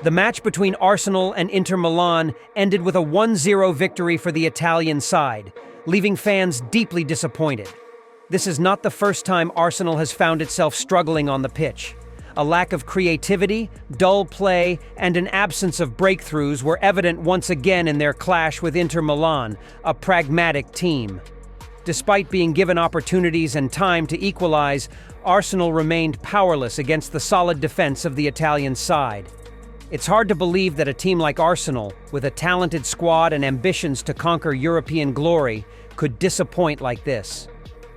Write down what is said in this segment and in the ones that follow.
The match between Arsenal and Inter Milan ended with a 1-0 victory for the Italian side, leaving fans deeply disappointed. This is not the first time Arsenal has found itself struggling on the pitch. A lack of creativity, dull play, and an absence of breakthroughs were evident once again in their clash with Inter Milan, a pragmatic team. Despite being given opportunities and time to equalize, Arsenal remained powerless against the solid defense of the Italian side. It's hard to believe that a team like Arsenal, with a talented squad and ambitions to conquer European glory, could disappoint like this.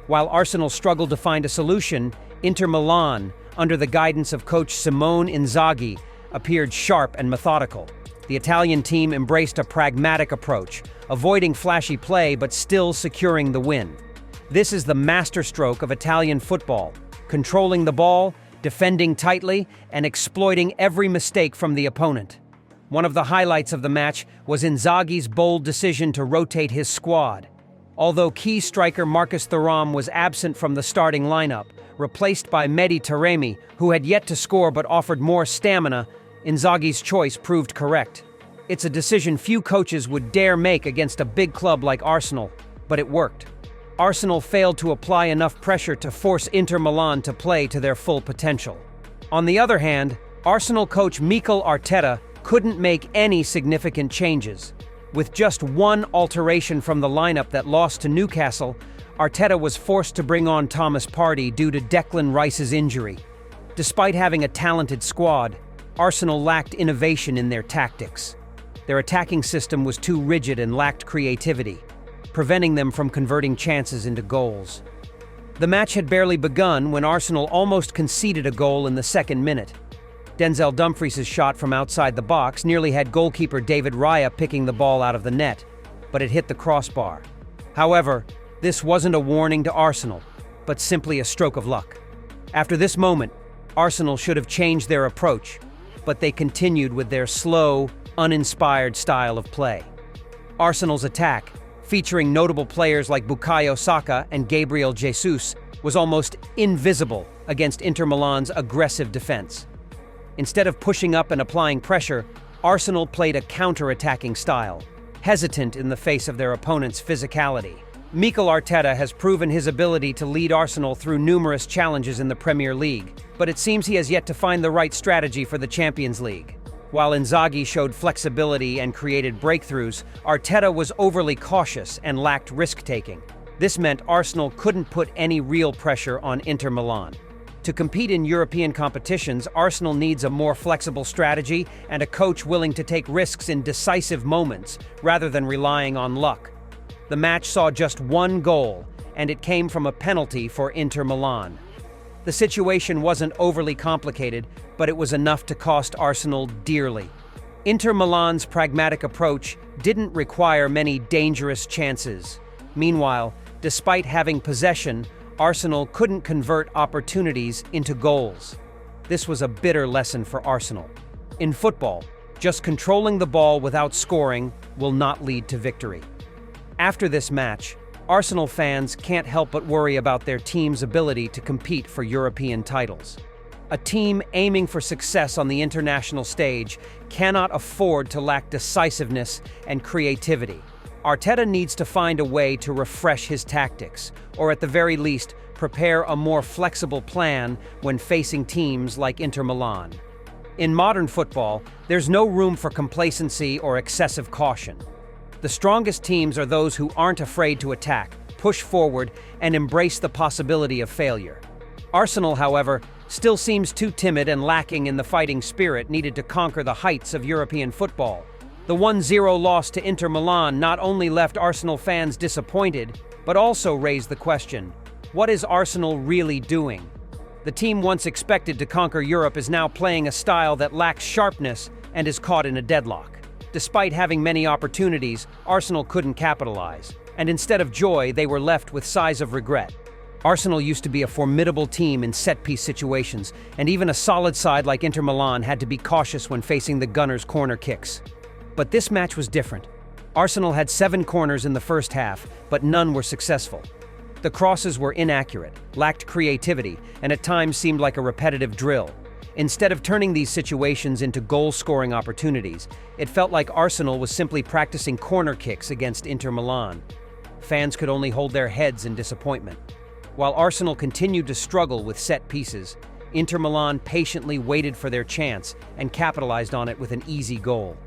While Arsenal struggled to find a solution, Inter Milan, under the guidance of coach Simone Inzaghi, appeared sharp and methodical. The Italian team embraced a pragmatic approach, avoiding flashy play but still securing the win. This is the masterstroke of Italian football, controlling the ball, defending tightly, and exploiting every mistake from the opponent. One of the highlights of the match was Inzaghi's bold decision to rotate his squad. Although key striker Marcus Thuram was absent from the starting lineup, replaced by Mehdi Taremi, who had yet to score but offered more stamina, Inzaghi's choice proved correct. It's a decision few coaches would dare make against a big club like Arsenal, but it worked. Arsenal failed to apply enough pressure to force Inter Milan to play to their full potential. On the other hand, Arsenal coach Mikel Arteta couldn't make any significant changes. With just one alteration from the lineup that lost to Newcastle, Arteta was forced to bring on Thomas Partey due to Declan Rice's injury. Despite having a talented squad, Arsenal lacked innovation in their tactics. Their attacking system was too rigid and lacked creativity, preventing them from converting chances into goals. The match had barely begun when Arsenal almost conceded a goal in the second minute. Denzel Dumfries' shot from outside the box nearly had goalkeeper David Raya picking the ball out of the net, but it hit the crossbar. However, this wasn't a warning to Arsenal, but simply a stroke of luck. After this moment, Arsenal should have changed their approach, but they continued with their slow, uninspired style of play. Arsenal's attack, featuring notable players like Bukayo Saka and Gabriel Jesus, was almost invisible against Inter Milan's aggressive defense. Instead of pushing up and applying pressure, Arsenal played a counter-attacking style, hesitant in the face of their opponent's physicality. Mikel Arteta has proven his ability to lead Arsenal through numerous challenges in the Premier League, but it seems he has yet to find the right strategy for the Champions League. While Inzaghi showed flexibility and created breakthroughs, Arteta was overly cautious and lacked risk-taking. This meant Arsenal couldn't put any real pressure on Inter Milan. To compete in European competitions, Arsenal needs a more flexible strategy and a coach willing to take risks in decisive moments, rather than relying on luck. The match saw just one goal, and it came from a penalty for Inter Milan. The situation wasn't overly complicated, but it was enough to cost Arsenal dearly. Inter Milan's pragmatic approach didn't require many dangerous chances. Meanwhile, despite having possession, Arsenal couldn't convert opportunities into goals. This was a bitter lesson for Arsenal. In football, just controlling the ball without scoring will not lead to victory. After this match, Arsenal fans can't help but worry about their team's ability to compete for European titles. A team aiming for success on the international stage cannot afford to lack decisiveness and creativity. Arteta needs to find a way to refresh his tactics, or at the very least, prepare a more flexible plan when facing teams like Inter Milan. In modern football, there's no room for complacency or excessive caution. The strongest teams are those who aren't afraid to attack, push forward, and embrace the possibility of failure. Arsenal, however, still seems too timid and lacking in the fighting spirit needed to conquer the heights of European football. The 1-0 loss to Inter Milan not only left Arsenal fans disappointed, but also raised the question, what is Arsenal really doing? The team once expected to conquer Europe is now playing a style that lacks sharpness and is caught in a deadlock. Despite having many opportunities, Arsenal couldn't capitalize, and instead of joy, they were left with sighs of regret. Arsenal used to be a formidable team in set-piece situations, and even a solid side like Inter Milan had to be cautious when facing the Gunners' corner kicks. But this match was different. Arsenal had 7 corners in the first half, but none were successful. The crosses were inaccurate, lacked creativity, and at times seemed like a repetitive drill. Instead of turning these situations into goal-scoring opportunities, it felt like Arsenal was simply practicing corner kicks against Inter Milan. Fans could only hold their heads in disappointment. While Arsenal continued to struggle with set pieces, Inter Milan patiently waited for their chance and capitalized on it with an easy goal.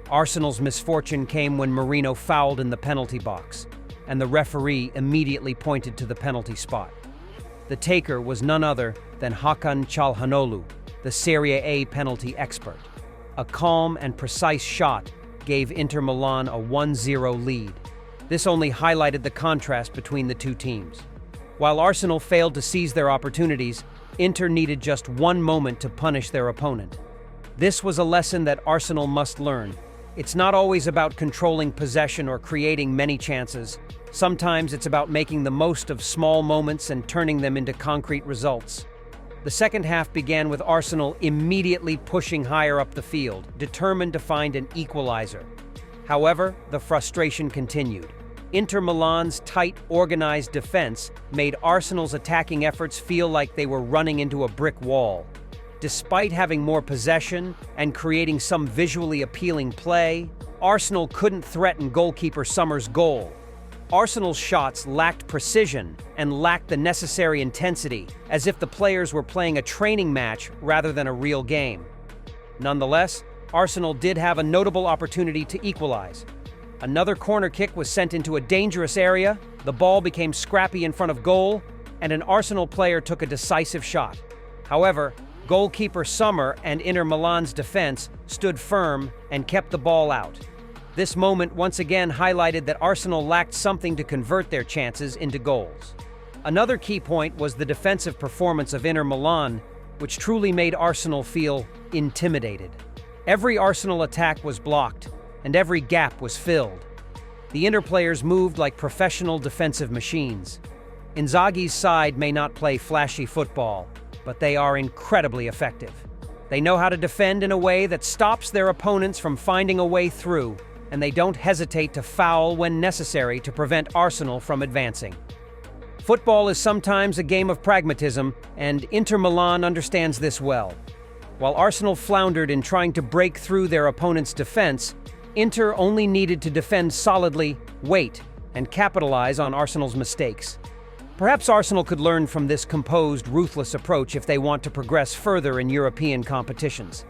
Arsenal's misfortune came when Merino fouled in the penalty box, and the referee immediately pointed to the penalty spot. The taker was none other than Hakan Çalhanoğlu, the Serie A penalty expert. A calm and precise shot gave Inter Milan a 1-0 lead. This only highlighted the contrast between the two teams. While Arsenal failed to seize their opportunities, Inter needed just one moment to punish their opponent. This was a lesson that Arsenal must learn. It's not always about controlling possession or creating many chances. Sometimes it's about making the most of small moments and turning them into concrete results. The second half began with Arsenal immediately pushing higher up the field, determined to find an equalizer. However, the frustration continued. Inter Milan's tight, organized defense made Arsenal's attacking efforts feel like they were running into a brick wall. Despite having more possession and creating some visually appealing play, Arsenal couldn't threaten goalkeeper Sommer's goal. Arsenal's shots lacked precision and lacked the necessary intensity, as if the players were playing a training match rather than a real game. Nonetheless, Arsenal did have a notable opportunity to equalize. Another corner kick was sent into a dangerous area, the ball became scrappy in front of goal, and an Arsenal player took a decisive shot. However, goalkeeper Sommer and Inter Milan's defense stood firm and kept the ball out. This moment once again highlighted that Arsenal lacked something to convert their chances into goals. Another key point was the defensive performance of Inter Milan, which truly made Arsenal feel intimidated. Every Arsenal attack was blocked, and every gap was filled. The Inter players moved like professional defensive machines. Inzaghi's side may not play flashy football, but they are incredibly effective. They know how to defend in a way that stops their opponents from finding a way through, and they don't hesitate to foul when necessary to prevent Arsenal from advancing. Football is sometimes a game of pragmatism, and Inter Milan understands this well. While Arsenal floundered in trying to break through their opponent's defense, Inter only needed to defend solidly, wait, and capitalize on Arsenal's mistakes. Perhaps Arsenal could learn from this composed, ruthless approach if they want to progress further in European competitions.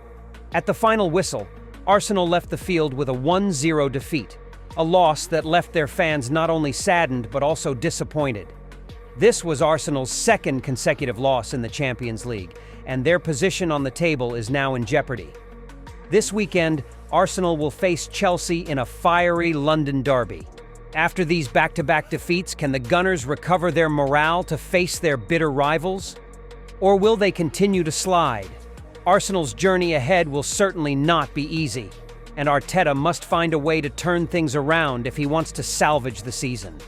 At the final whistle, Arsenal left the field with a 1-0 defeat, a loss that left their fans not only saddened but also disappointed. This was Arsenal's second consecutive loss in the Champions League, and their position on the table is now in jeopardy. This weekend, Arsenal will face Chelsea in a fiery London derby. After these back-to-back defeats, can the Gunners recover their morale to face their bitter rivals? Or will they continue to slide? Arsenal's journey ahead will certainly not be easy, and Arteta must find a way to turn things around if he wants to salvage the season.